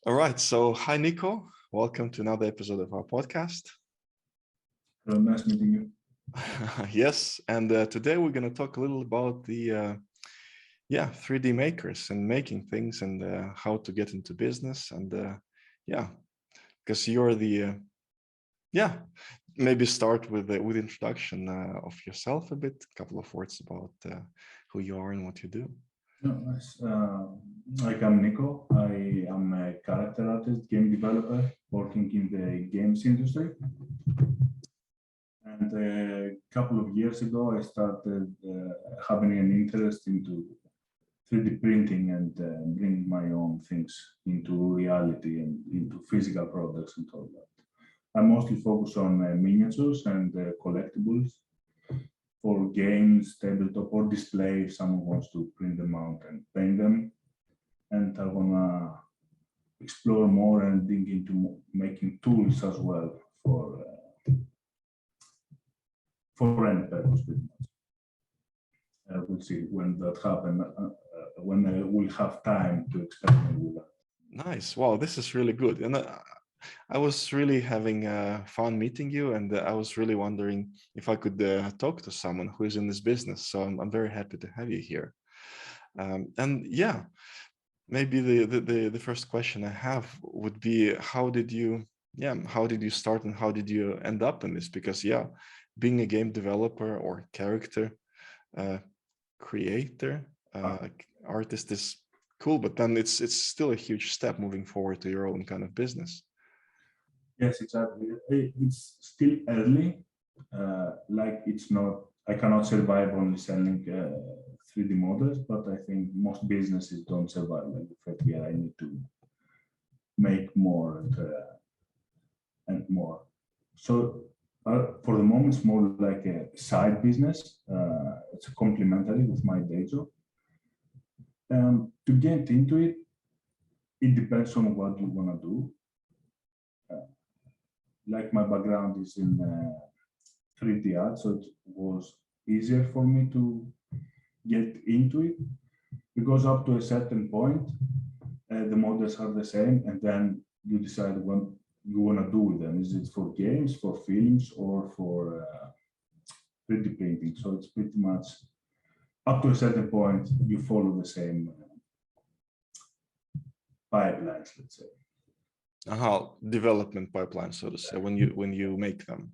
All right. So, hi, Nico. Welcome to another episode of our podcast. Hello, nice meeting you. Yes. And today we're going to talk a little about the 3D makers and making things and how to get into business. And because you're maybe start with introduction of yourself a bit, a couple of words about who you are and what you do. No, nice. I'm Nico. I am a character artist, game developer, working in the games industry. And a couple of years ago, I started having an interest into 3D printing and bringing my own things into reality and into physical products and all that. I mostly focus on miniatures and collectibles for games, tabletop, or display if someone wants to print them out and paint them. And I want to explore more and dig into making tools as well for any purpose, pretty much. We'll see when that happens, when I will have time to experiment with that. Nice. Wow, this is really good. And I was really having fun meeting you, and I was really wondering if I could talk to someone who is in this business. So I'm very happy to have you here. And yeah, maybe the first question I have would be, how did you start and how did you end up in this? Because being a game developer or character creator, artist is cool, but then it's still a huge step moving forward to your own kind of business. Yes, exactly. It's still early. It's not. I cannot survive only selling 3D models, but I think most businesses don't survive like the fact I need to make more and more. So for the moment, it's more like a side business. It's complementary with my day job. To get into it, it depends on what you want to do. Like my background is in 3D art, so it was easier for me to get into it because up to a certain point, the models are the same, and then you decide what you want to do with them. Is it for games, for films, or for 3D printing? So it's pretty much up to a certain point, you follow the same pipelines, let's say. Development pipeline, so to say, when you make them.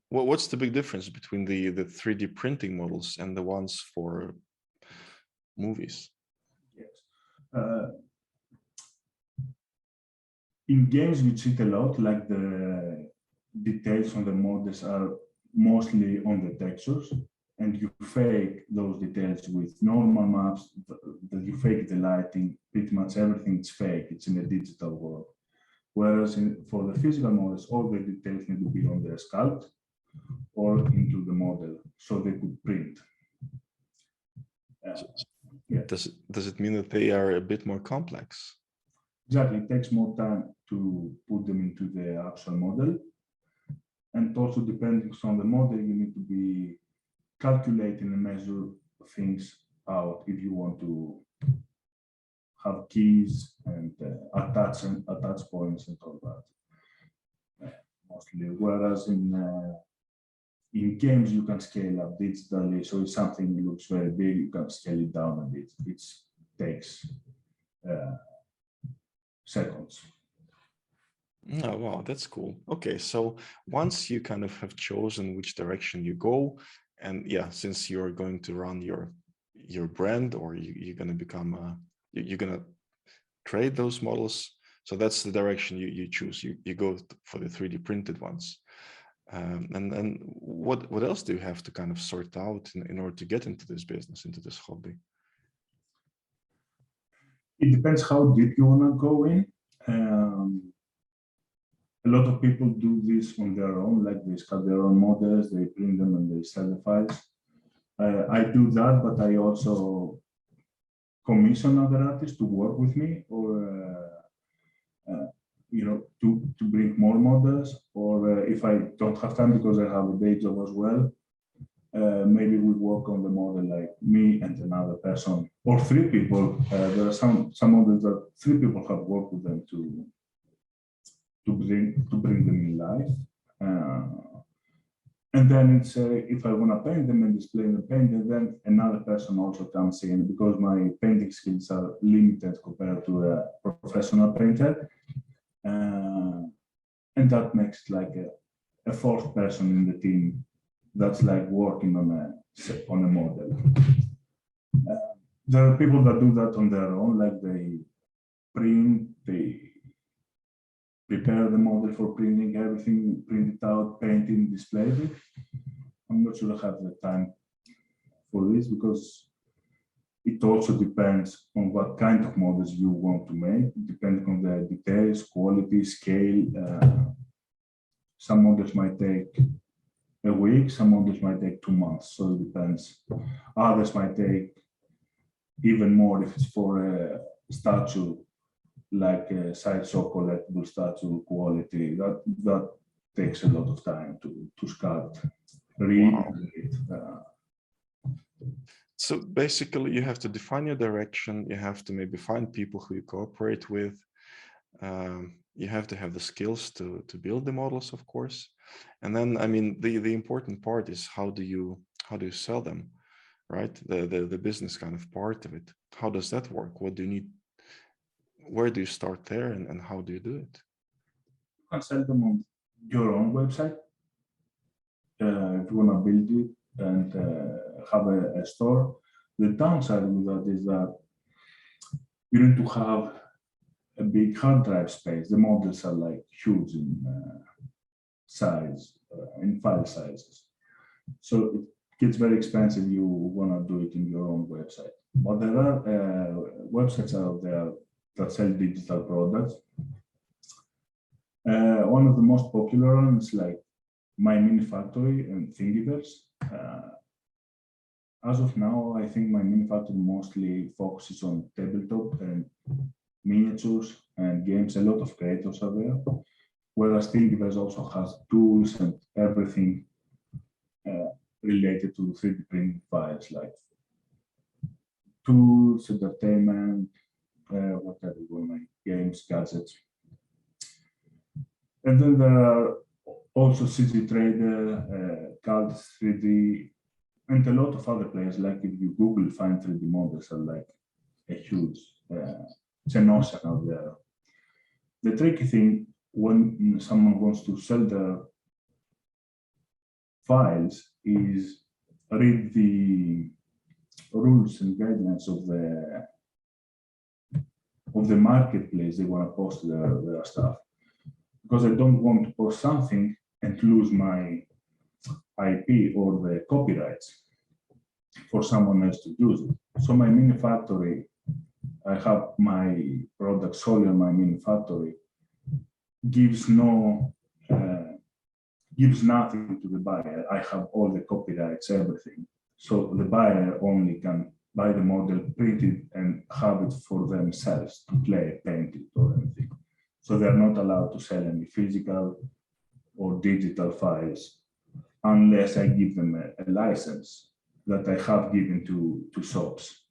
What's the big difference between the 3D printing models and the ones for movies? Yes. In games, we cheat a lot, like the details on the models are mostly on the textures, and you fake those details with normal maps, that you fake the lighting, pretty much everything is fake, it's in a digital world. Whereas for the physical models, all the details need to be on the sculpt or into the model, so they could print. Does it mean that they are a bit more complex? Exactly, it takes more time to put them into the actual model. And also depending on the model, you need to be calculating and measure things out if you want to have keys and attach points and all that. Mostly, whereas in games you can scale up digitally, so if something looks very big, you can scale it down a bit. It takes seconds. Oh, wow, that's cool. Okay, so once you kind of have chosen which direction you go, and since you're going to run your brand, or you're going to become you're going to trade those models, so that's the direction you choose. You go for the 3D printed ones. And what else do you have to kind of sort out in order to get into this business, into this hobby? It depends how deep you want to go in. A lot of people do this on their own, like they sculpt their own models, they print them and they sell the files. I do that, but I also commission other artists to work with me, or to bring more models, or if I don't have time because I have a day job as well, maybe we work on the model like me and another person or three people. There are some models that three people have worked with them to bring them in life. And then it's if I want to paint them and display the painting, then another person also comes in because my painting skills are limited compared to a professional painter. And that makes it like a fourth person in the team that's like working on a model. There are people that do that on their own, like they prepare the model for printing, everything, print it out, painting, display it. I'm not sure I have the time for this because it also depends on what kind of models you want to make, depending on the details, quality, scale. Some models might take a week, some models might take 2 months, so it depends. Others might take even more if it's for a statue, like a sideshow collectible statue quality. That takes a lot of time to sculpt, read it. So basically, you have to define your direction. You have to maybe find people who you cooperate with. You have to have the skills to build the models, of course. And then, I mean, the important part is how do you sell them, right? The business kind of part of it. How does that work? What do you need? Where do you start there, and how do you do it? You can sell them on your own website if you want to build it and have a store. The downside with that is that you need to have a big hard drive space. The models are like huge in size, in file sizes. So it gets very expensive. You want to do it in your own website. But there are websites out there that sell digital products. One of the most popular ones, like My Mini Factory and Thingiverse. As of now, I think My Mini Factory mostly focuses on tabletop and miniatures and games. A lot of creators are there, whereas Thingiverse also has tools and everything related to 3D printing files, like tools, entertainment, whatever you want, like games, gadgets. And then there are also CG Trader, Cult 3D, and a lot of other players. Like if you Google, find 3D models are like a huge, it's an ocean out there. The tricky thing when someone wants to sell their files is read the rules and guidelines of the marketplace they want to post their stuff. Because I don't want to post something and lose my IP or the copyrights for someone else to use it. So My Mini Factory, I have my product solely on My Mini Factory, gives nothing to the buyer. I have all the copyrights, everything. So the buyer only can buy the model, print it, and have it for themselves to play, paint it, or anything. So they're not allowed to sell any physical or digital files unless I give them a license that I have given to shops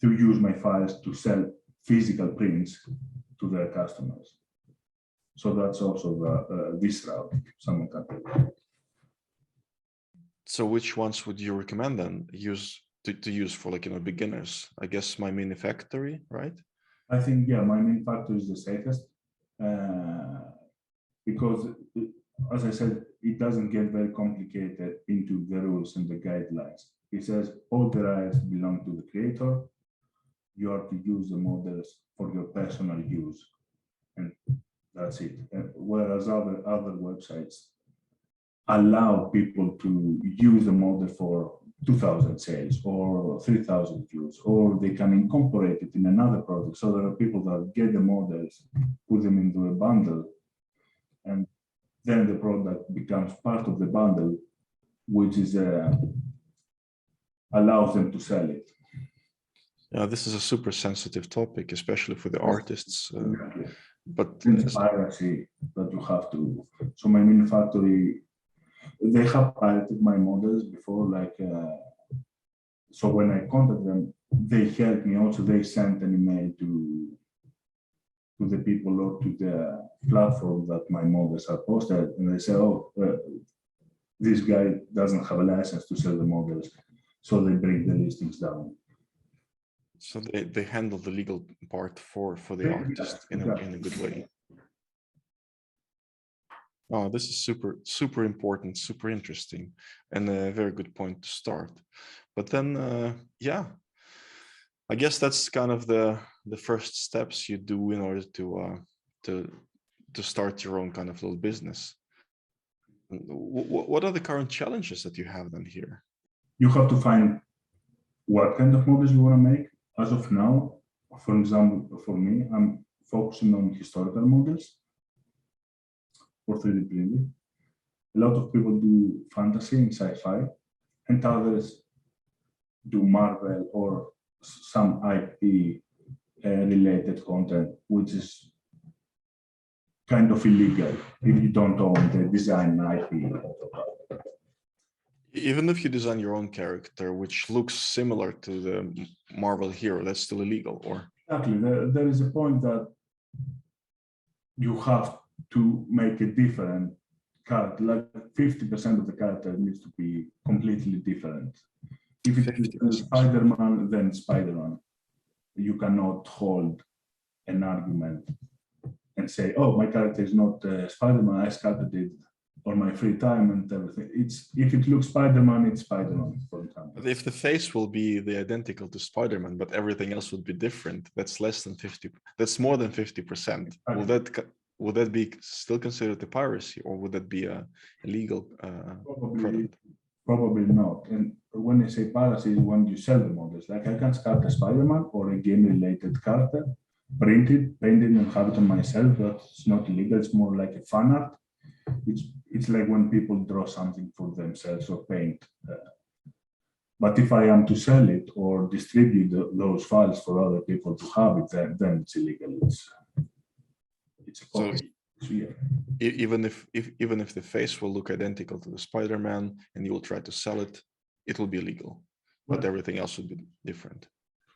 to use my files to sell physical prints to their customers. So that's also this route someone can take. So which ones would you recommend then to use for, like, beginners? I guess My Mini Factory, right? I think, yeah, My Mini Factory is the safest because, as I said, it doesn't get very complicated into the rules and the guidelines. It says all the rights belong to the creator. You are to use the models for your personal use, and that's it. Whereas other websites allow people to use the model for 2,000 sales or 3,000 views, or they can incorporate it in another product. So there are people that get the models, put them into a bundle, and then the product becomes part of the bundle, which is allows them to sell it. Yeah, this is a super sensitive topic, especially for the artists. Exactly. But it's piracy that you have to. So My Mini Factory, they have pirated my models before, like, so when I contact them, they help me also. They send an email to the people or to the platform that my models are posted, and they say, oh, this guy doesn't have a license to sell the models, so they bring the listings down. So they handle the legal part for the Yeah, artist in exactly. a good way. Oh, this is super important, super interesting, and a very good point to start. But then, yeah, I guess that's kind of the first steps you do in order to start your own kind of little business. What are the current challenges that you have then here? You have to find what kind of models you want to make. As of now, for example, for me, I'm focusing on historical models for 3D printing. A lot of people do fantasy and sci-fi, and others do Marvel or some IP related content, which is kind of illegal if you don't own the design IP. Even if you design your own character, which looks similar to the Marvel hero, that's still illegal, or? Exactly. There is a point that you have to make a different character, like 50% of the character needs to be completely different. If it's Spider-Man, then Spider-Man. You cannot hold an argument and say, oh, my character is not Spider-Man, I sculpted it on my free time and everything. If it looks Spider-Man, it's Spider-Man, for example. But if the face will be the identical to Spider-Man, but everything else would be different, that's less than 50. That's more than 50%. Would that be still considered a piracy, or would that be a illegal product? Probably not. And when I say piracy, is when you sell the models. Like I can sculpt a Spider-Man or a game-related character, print it, paint it, and have it on myself. That's not illegal. It's more like a fan art. It's like when people draw something for themselves or paint. But if I am to sell it or distribute those files for other people to have it, then it's illegal. It's a copy. So, yeah. Even if the face will look identical to the Spider-Man and you will try to sell it, it will be illegal. But everything else would be different.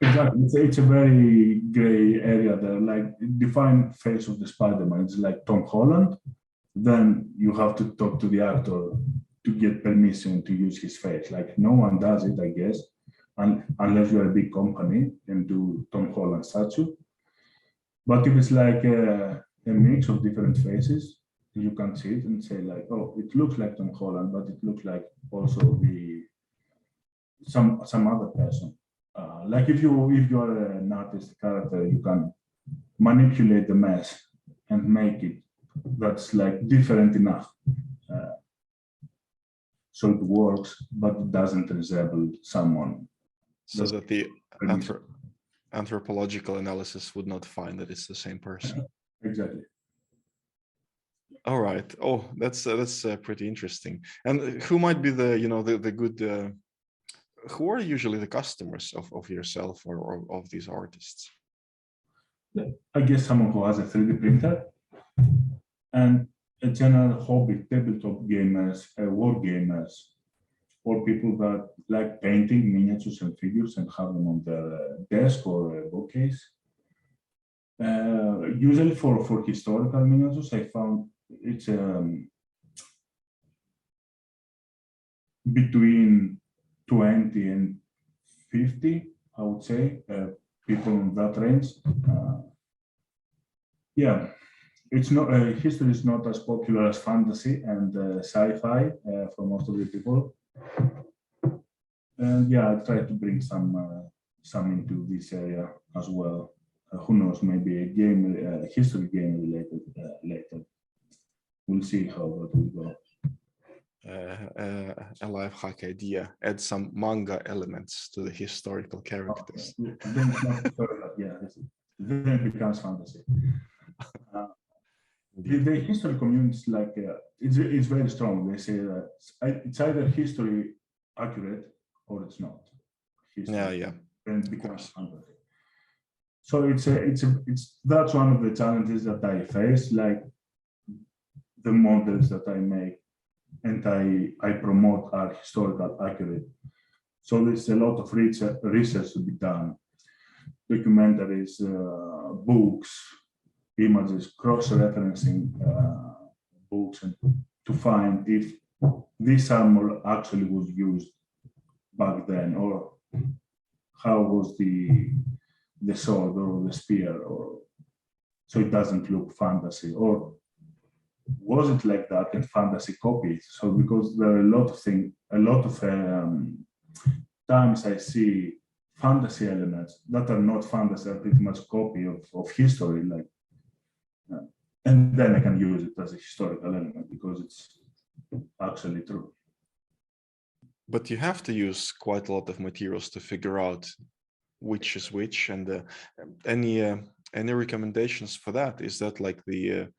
Exactly. It's a very gray area there. Like define face of the Spider-Man. It's like Tom Holland. Then you have to talk to the actor to get permission to use his face. Like no one does it, I guess, unless you're a big company and do Tom Holland statue. But if it's like a mix of different faces, you can see it and say like, oh, it looks like Tom Holland, but it looks like also some other person. Like if you are an artist character, you can manipulate the mesh and make it that's like different enough. So it works, but it doesn't resemble someone. So that the anthropological analysis would not find that it's the same person. Exactly. All right. Oh, that's pretty interesting. And who might be the good? Who are usually the customers of yourself or of these artists? I guess someone who has a 3D printer and a general hobby, tabletop gamers, war gamers, or people that like painting miniatures and figures and have them on their desk or a bookcase. Usually for historical miniatures, I found it's between 20 and 50, I would say, people in that range. Yeah, it's not history is not as popular as fantasy and sci-fi for most of the people. And yeah, I try to bring some into this area as well. Who knows? Maybe a history game related later. We'll see how that will go. A life hack idea: add some manga elements to the historical characters. Then it's not historical, yeah. Then it becomes fantasy. The history community is like it's very strong. They say that it's either history accurate or it's not. History, yeah. Then it becomes fantasy. So it's that's one of the challenges that I face. Like the models that I make and I promote are historical accurate. So there's a lot of research to be done, documentaries, books, images, cross-referencing books, and to find if this armor actually was used back then, or how was the sword or the spear, or so it doesn't look fantasy, or was it like that and fantasy copied? So because there are a lot of things, a lot of times I see fantasy elements that are not fantasy, are pretty much copy of history, like, and then I can use it as a historical element because it's actually true. But you have to use quite a lot of materials to figure out which is which, and any recommendations for that? Is that like the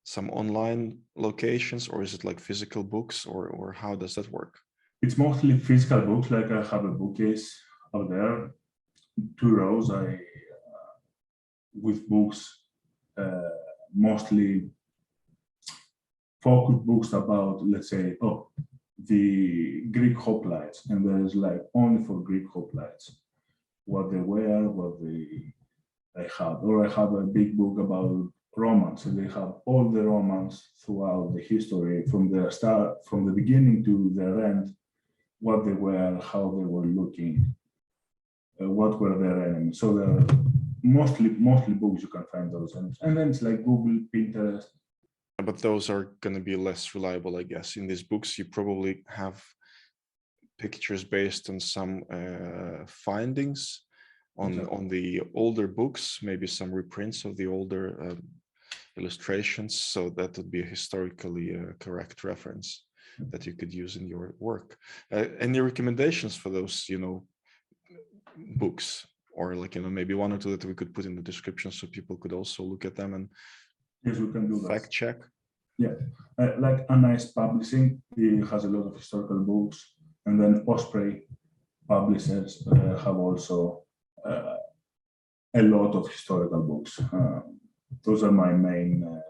some online locations, or is it like physical books, or how does that work? It's mostly physical books. Like I have a bookcase out there, 2 rows. With books, mostly focused books about, let's say, the Greek hoplites, and there's like only for Greek hoplites, what they wear, what they have. Or I have a big book about Romans, and they have all the Romans throughout the history, from the start, from the beginning to their end, what they were, how they were looking, what were their enemies. So there are mostly books you can find those, and then it's like Google, Pinterest. But those are going to be less reliable, I guess. In these books, you probably have pictures based on some findings on the older books, maybe some reprints of the older illustrations. So that would be a historically correct reference that you could use in your work. Any recommendations for those, books, or like, maybe one or two that we could put in the description so people could also look at them and yes, we can do fact that. check? Yeah, like A Nice Publishing, it has a lot of historical books, and then Osprey publishers have also a lot of historical books. Those are my main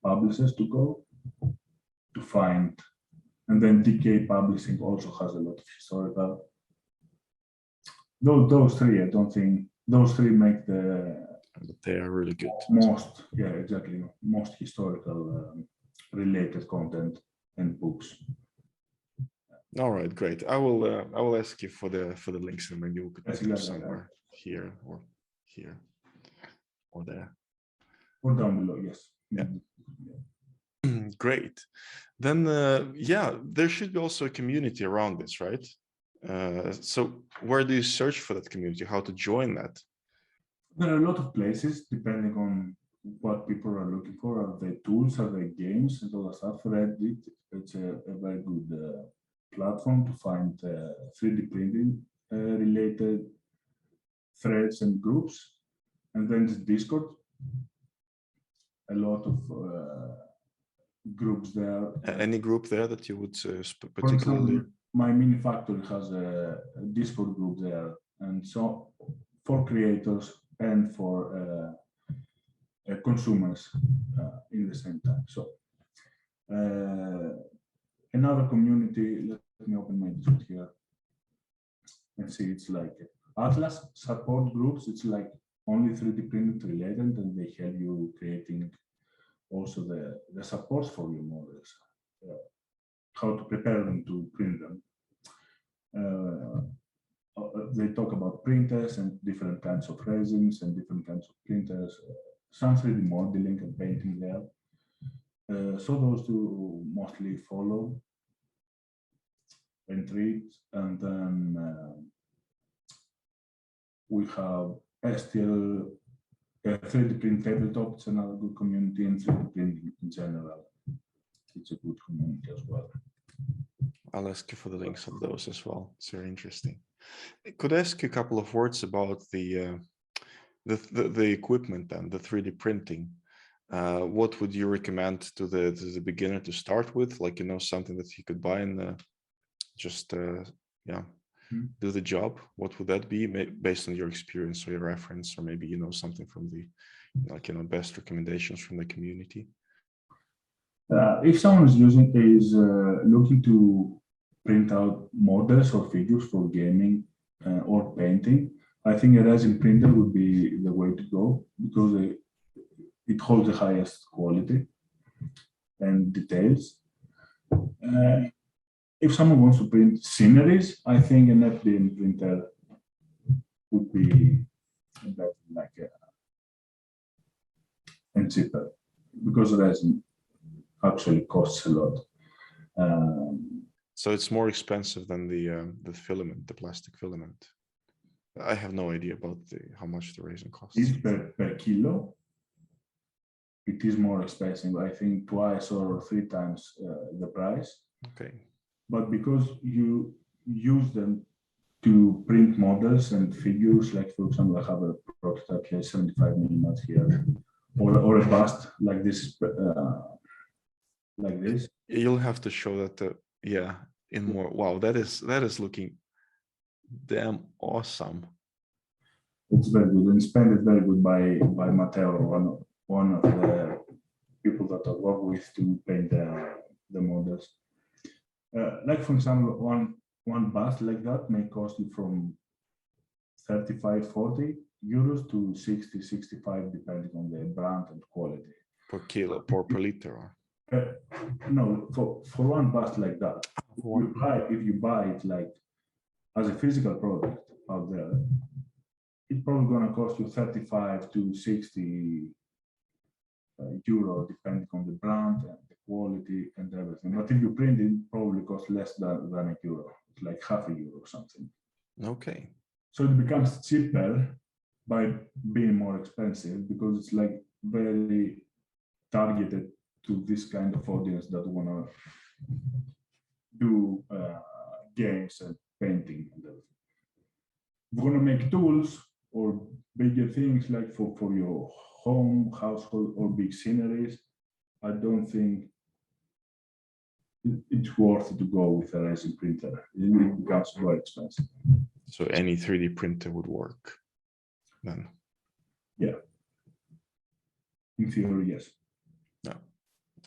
publishers to go to find. And then DK Publishing also has a lot of historical. Those three, I don't think, those three make But they are really good. Most, yeah, exactly, most historical related content and books. All right, great. I will ask you for the links, and maybe we could put them Exactly. somewhere here or there. Or down below, yes. Yeah. Great. Then, yeah, there should be also a community around this, right? So where do you search for that community? How to join that? There are a lot of places depending on what people are looking for. Are they tools? Are they games and all that stuff? Reddit, it's a very good platform to find 3D printing related threads and groups. And then there's Discord. A lot of groups there. Any group there that you would particularly? For example, my mini factory has a Discord group there, and so for creators and for consumers in the same time. So another community, let me open my Discord here and see, it's like Atlas support groups. It's like only 3D printing related, and they help you creating also the supports for your models, how to prepare them to print them. They talk about printers and different kinds of resins and different kinds of printers, some 3D modeling and painting there. So those two mostly follow and read. And then we have STL, 3D print tabletop. It's another good community, and 3D printing in general. It's a good community as well. I'll ask you for the links of those as well. It's very interesting. I could ask you a couple of words about the equipment and the 3D printing. What would you recommend to the beginner to start with? Like, something that he could buy and just do the job. What would that be, based on your experience or your reference, or maybe something from the best recommendations from the community? If someone is looking to print out models or figures for gaming or painting, I think a resin printer would be the way to go because it holds the highest quality and details. If someone wants to print sceneries, I think an FDM printer would be better, and cheaper because resin actually costs a lot. So it's more expensive than the filament, the plastic filament. I have no idea about how much the resin costs. Is per kilo. It is more expensive, I think twice or three times the price. Okay. But because you use them to print models and figures, like for example, I have a prototype here, 75 millimeters here, or a bust like this, like this. You'll have to show that, yeah, in more. Wow, that is looking damn awesome. It's very good, and Spend is very good by Matteo, one of the people that I work with to paint the models. Like for example, one bust like that may cost you from 35-40 euros to 60-65 depending on the brand and quality. Per kilo, per liter. No, for one bust like that, if you buy it like as a physical product out there, it's probably going to cost you 35 to 60 euro depending on the brand and the quality and everything. But if you print it, probably costs less than a euro. It's like half a euro or something. Okay. So it becomes cheaper by being more expensive because it's like very targeted to this kind of audience that want to do games and painting and everything. We're going to make tools or bigger things like for your home, household, or big sceneries. I don't think it's worth to go with a resin printer. It becomes very expensive. So any 3D printer would work then? Yeah. In theory, yes. No.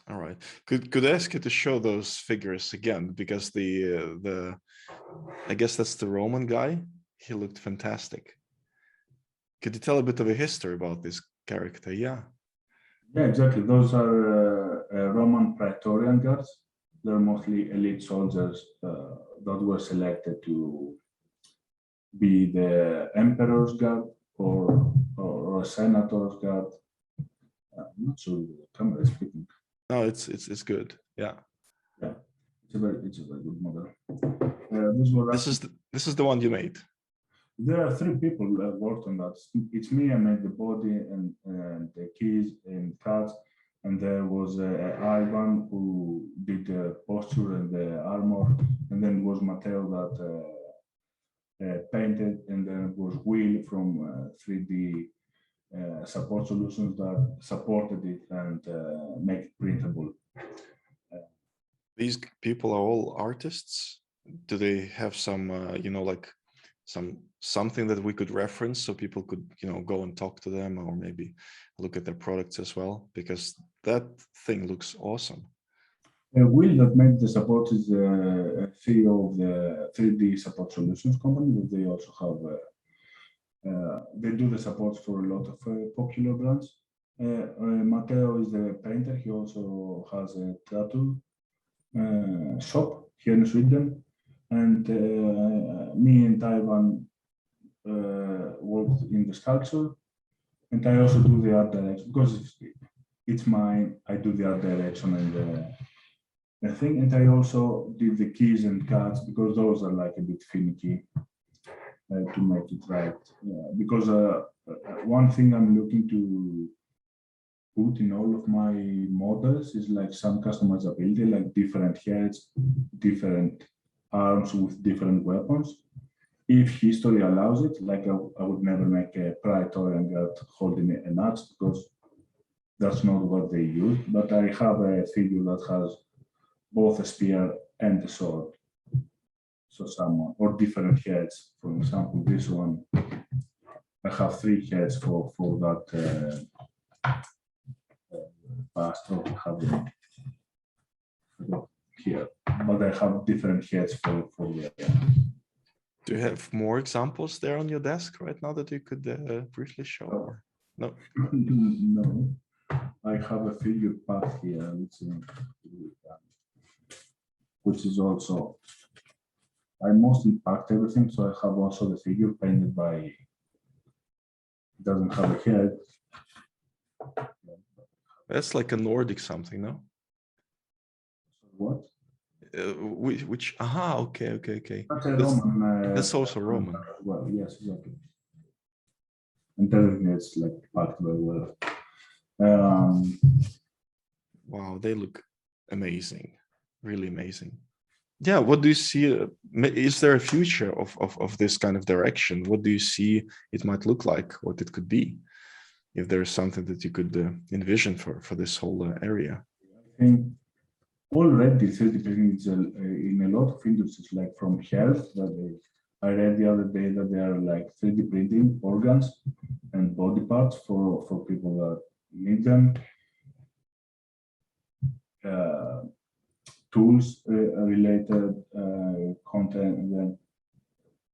All right. Could I ask you to show those figures again? Because the I guess that's the Roman guy. He looked fantastic. Could you tell a bit of a history about this character? Yeah. Yeah, exactly. Those are Roman Praetorian guards. They're mostly elite soldiers that were selected to be the emperor's guard or a senator's guard. I'm not sure the camera is speaking. No, it's good. Yeah. Yeah, it's a very good model. This is the one you made. There are three people that worked on that. It's me. I made the body and the keys and cards, and there was Ivan who did the posture and the armor, and then it was Matteo that painted, and then it was Will from 3D support solutions that supported it and make it printable. These people are all artists. Do they have some, like something that we could reference so people could, go and talk to them or maybe look at their products as well? Because that thing looks awesome. Will that made the support is CEO of the 3D support solutions company, but they also have they do the support for a lot of popular brands. Matteo is the painter. He also has a tattoo shop here in Sweden, and me and Ivan worked in the sculpture, and I also do the art direction because it's mine. I do the art direction and the thing, and I also did the keys and cards because those are like a bit finicky to make it right. Because one thing I'm looking to put in all of my models is like some customizability, like different heads, different arms with different weapons. If history allows it, like I would never make a Praetorian guard holding an axe because that's not what they use. But I have a figure that has both a spear and a sword. So someone or different heads. For example, this one, I have three heads for that past. I have here, but I have different heads for the. Do you have more examples there on your desk right now that you could briefly show? Or no? No, I have a figure path here, which is also, I mostly packed everything, so I have also the figure painted by, doesn't have a head. That's like a Nordic something, no? What? Aha, okay. That's a Roman. That's also Roman. Well, yes, exactly. And everything is like packed very well. Wow, they look amazing, really amazing. Yeah, what do you see? Is there a future of this kind of direction? What do you see it might look like, what it could be? If there is something that you could envision for this whole area? I think already 3D printing is in a lot of industries, like from health, I read the other day that they are like 3D printing organs and body parts for people that need them. Tools related content, and then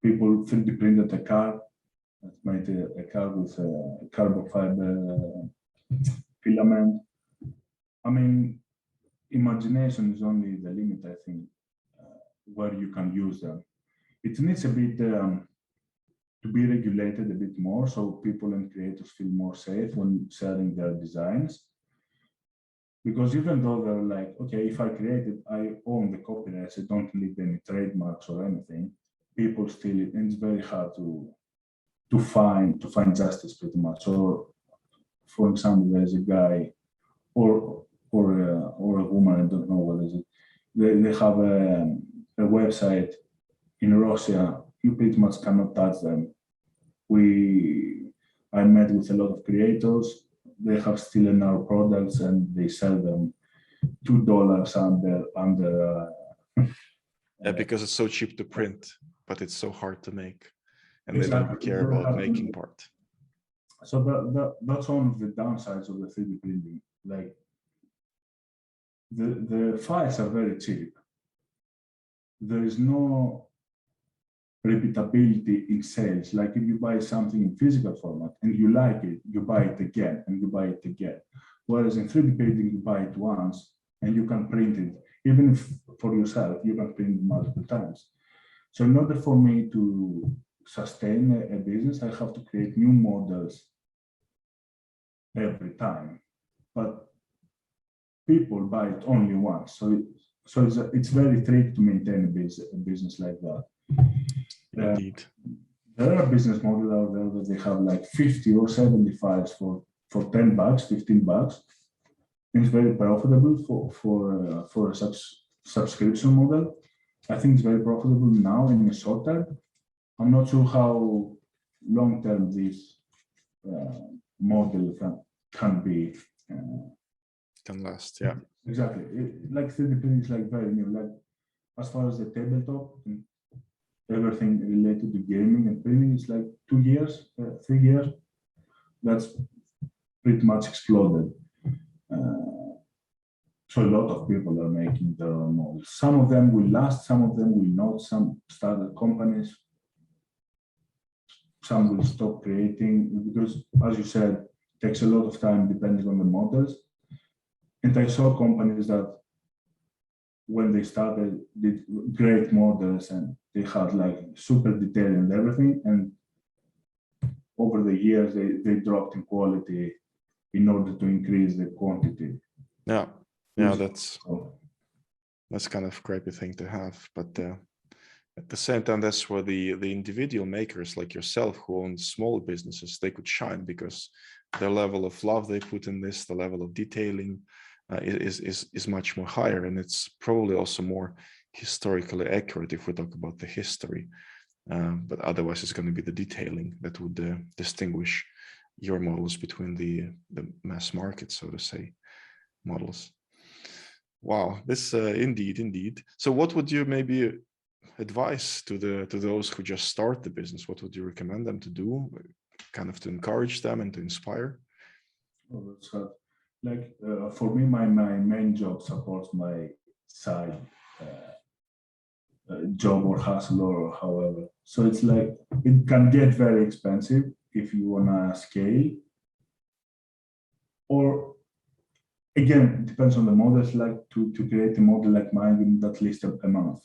people 3D printed a car, that made a car with a carbon fiber filament. I mean, imagination is only the limit, I think, where you can use them. It needs a bit to be regulated a bit more, so people and creators feel more safe when sharing their designs. Because even though they're like, okay, if I create it, I own the copyrights, I don't need any trademarks or anything, people steal it, and it's very hard to find justice pretty much. Or, for example, there's a guy or a woman, I don't know what is it. They have a website in Russia. You pretty much cannot touch them. I met with a lot of creators. They have stolen our products and they sell them $2 under. Because it's so cheap to print, but it's so hard to make, and Exactly. they don't care about making part. So that's one of the downsides of the 3D printing. Like the files are very cheap. There is no repeatability in sales. Like if you buy something in physical format and you like it, you buy it again and you buy it again. Whereas in 3D printing, you buy it once and you can print it, even if for yourself, you can print it multiple times. So in order for me to sustain a business, I have to create new models every time. But people buy it only once. So it's very tricky to maintain a business like that. Indeed. There are business models out there that they have like 50 or 70 files for $10, $15. It's very profitable for a subscription model. I think it's very profitable now in the short term. I'm not sure how long term this model can be. Can last, yeah. Exactly. Like 3D printing is like very new. Like as far as the tabletop and everything related to gaming and printing is like 2 years, 3 years. That's pretty much exploded. So a lot of people are making their own models. Some of them will last, some of them will not. Some started companies, some will stop creating because, as you said, it takes a lot of time depending on the models. And I saw companies that when they started did great models and they had like super detail and everything. And over the years, they dropped in quality in order to increase the quantity. Yeah, that's kind of crappy thing to have. But at the same time, that's where the individual makers like yourself who own small businesses, they could shine because the level of love they put in this, the level of detailing is much more higher, and it's probably also more historically accurate if we talk about the history. But otherwise, it's going to be the detailing that would distinguish your models between the mass market, so to say, models. Wow, this indeed. So, what would you maybe advise to those who just start the business? What would you recommend them to do, kind of to encourage them and to inspire? Oh, that's hard. Like for me, my main job supports my side job or hustle or however. So it's like, it can get very expensive if you wanna scale. Or again, it depends on the models. Like to create a model like mine, you need at least a month.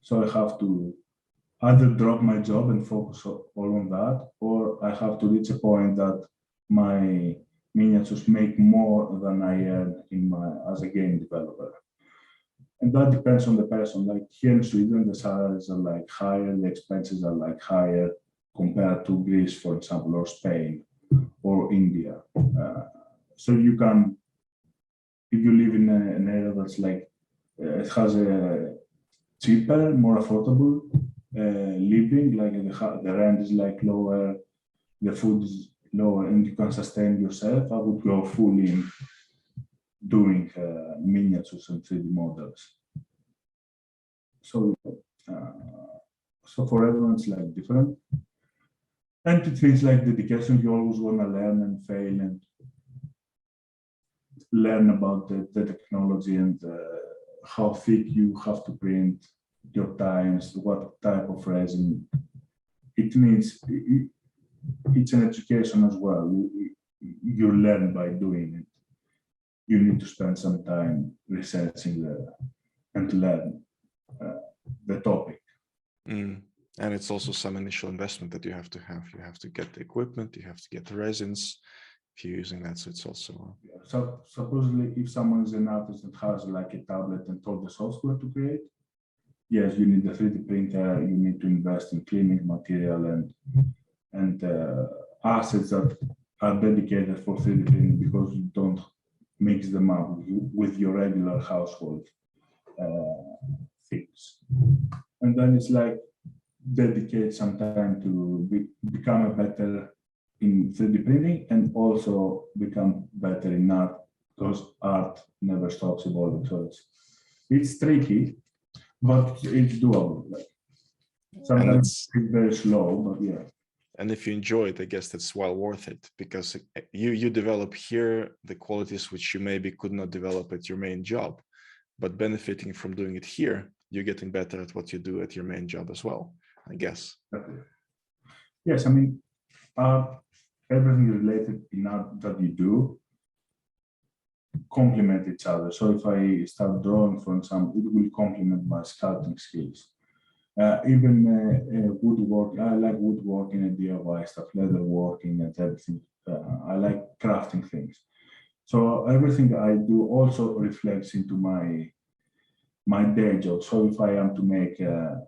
So I have to either drop my job and focus all on that, or I have to reach a point that my miniatures make more than I earn in my as a game developer. And that depends on the person. Like here in Sweden, the salaries are like higher, the expenses are like higher compared to Greece, for example, or Spain or India. So you can, if you live in an area that's like, it has a cheaper, more affordable living, like the rent is like lower, the food is lower, and you can sustain yourself, I would go fully in doing miniatures and 3D models. So, so for everyone, it's like different. And it means like dedication, you always want to learn and fail and learn about the technology and how thick you have to print, your times, what type of resin. It means it's an education as well. You learn by doing it. You need to spend some time researching and learn the topic. And it's also some initial investment that you have to have. You have to get the equipment, you have to get the resins if you're using that. So it's also. Yeah. So supposedly, if someone is an artist that has like a tablet and all the software to create, yes, you need a 3D printer. You need to invest in cleaning material and assets that are dedicated for 3D printing, because you don't mix them up with your regular household things. And then it's like dedicate some time to become a better in 3D printing and also become better in art, because art never stops evolving. So it's tricky, but it's doable. Like sometimes it's very slow, but yeah. And if you enjoy it, I guess that's well worth it, because you develop here the qualities which you maybe could not develop at your main job, but benefiting from doing it here, you're getting better at what you do at your main job as well, I guess. Yes, I mean, everything related in art that you do complement each other. So if I start drawing, for example, it will complement my sculpting skills. Even woodwork, I like woodworking and DIY stuff, leatherworking and everything. I like crafting things. So everything I do also reflects into my day job. So if I am to make,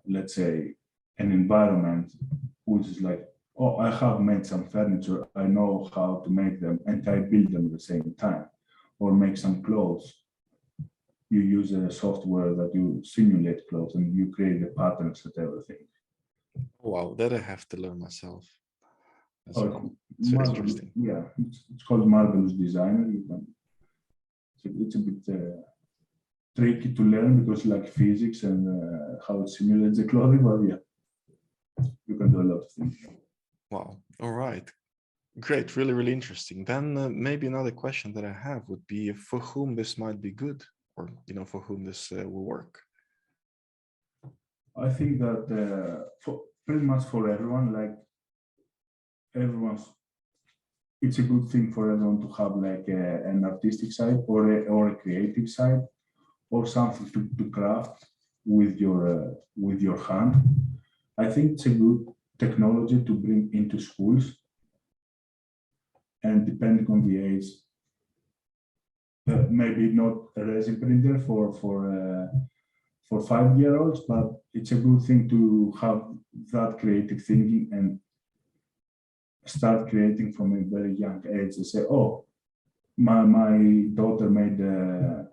let's say, an environment, which is like, oh, I have made some furniture, I know how to make them, and I build them at the same time, or make some clothes. You use a software that you simulate clothes and you create the patterns and everything. Wow, that I have to learn myself. That's it's very interesting. Yeah, it's called Marvelous Designer. It's a bit tricky to learn because like physics and how it simulates the clothing, but yeah, you can do a lot of things. Wow. All right. Great. Really, really interesting. Then maybe another question that I have would be for whom this might be good, or, for whom this will work. I think that pretty much for everyone, like it's a good thing for everyone to have like an artistic side or a creative side, or something to craft with your hand. I think it's a good technology to bring into schools, and depending on the age, maybe not a resin printer for 5-year-olds, but it's a good thing to have that creative thinking and start creating from a very young age. They say, oh, my daughter made a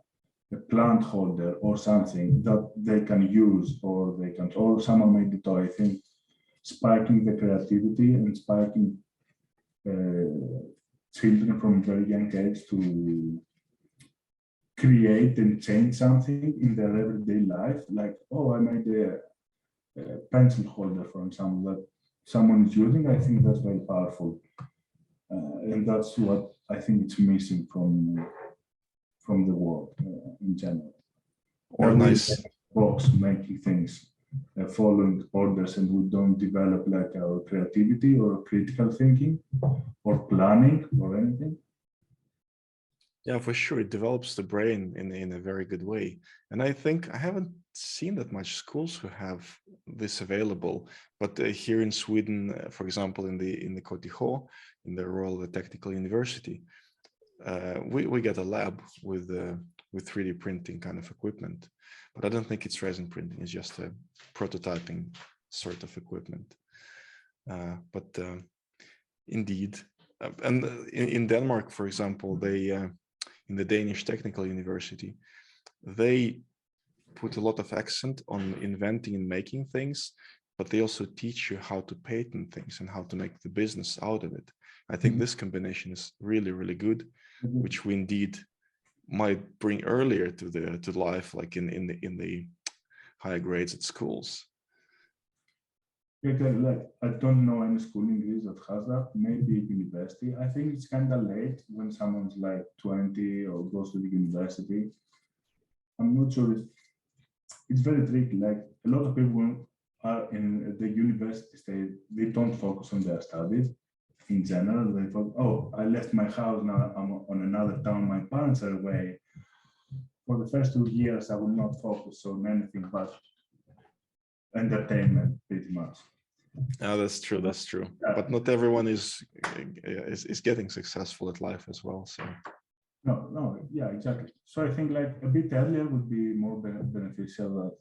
plant holder or something that they can use, or someone made the toy. I think spiking the creativity and spiking children from a very young age to create and change something in their everyday life. Like, oh, I made a pencil holder, for example, that someone is using. I think that's very powerful. And that's what I think it's missing from the world in general. or we nice. box making things, following orders, and we don't develop like our creativity or critical thinking or planning or anything. Yeah, for sure. It develops the brain in a very good way. And I think I haven't seen that much schools who have this available. But here in Sweden, for example, in the KTH, in the Royal Technical University, we get a lab with 3D printing kind of equipment. But I don't think it's resin printing. It's just a prototyping sort of equipment. But indeed, and in Denmark, for example, they in the Danish Technical University, they put a lot of accent on inventing and making things, but they also teach you how to patent things and how to make the business out of it. I think this combination is really, really good, which we indeed might bring earlier to life, like in the higher grades at schools. Like, I don't know any school in Greece that has that, maybe university. I think it's kind of late when someone's like 20 or goes to the university. I'm not sure. It's very tricky. Like a lot of people are in the university stage, they don't focus on their studies in general. They thought, oh, I left my house, now I'm on another town, my parents are away. For the first 2 years, I will not focus on anything but entertainment, pretty much. Yeah, that's true. That's true. But not everyone is getting successful at life as well. So no, yeah, exactly. So I think like a bit earlier would be more beneficial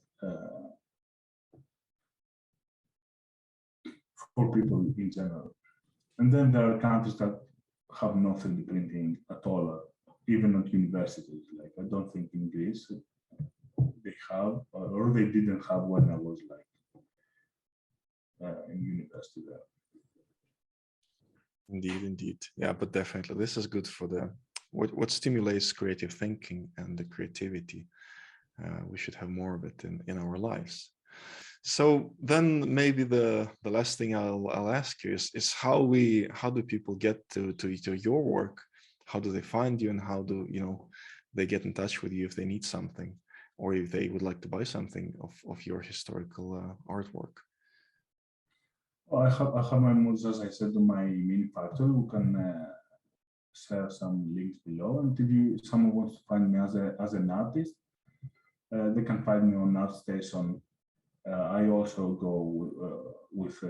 for people in general. And then there are countries that have no 3D printing at all, even at universities. Like I don't think in Greece they have, or they didn't have when I was like in university there. Indeed. Yeah, but definitely this is good for the what stimulates creative thinking and the creativity. We should have more of it in our lives. So then maybe the last thing I'll ask you is how do people get to your work? How do they find you, and how do they get in touch with you if they need something, or if they would like to buy something of your historical artwork? I have my mods, as I said, on my mini factory. We can share some links below. And if someone wants to find me as an artist, they can find me on ArtStation. I also go with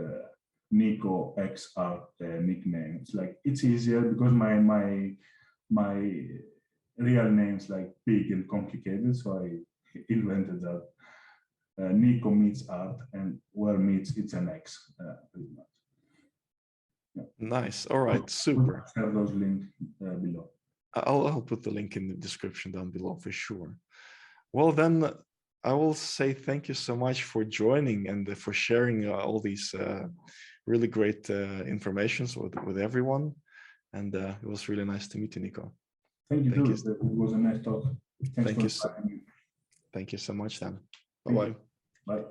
Nico X Art nickname. It's like it's easier because my real name's like big and complicated, so I invented that. Nico meets art, and where meets it's an X, pretty much. Yeah. Nice. All right. Super. I'll share those links below. I'll put the link in the description down below for sure. Well, then I will say thank you so much for joining and for sharing all these really great informations with everyone. And it was really nice to meet you, Nico. Thank you, too. It was a nice talk. Thank you so much, then. Bye-bye. Bye.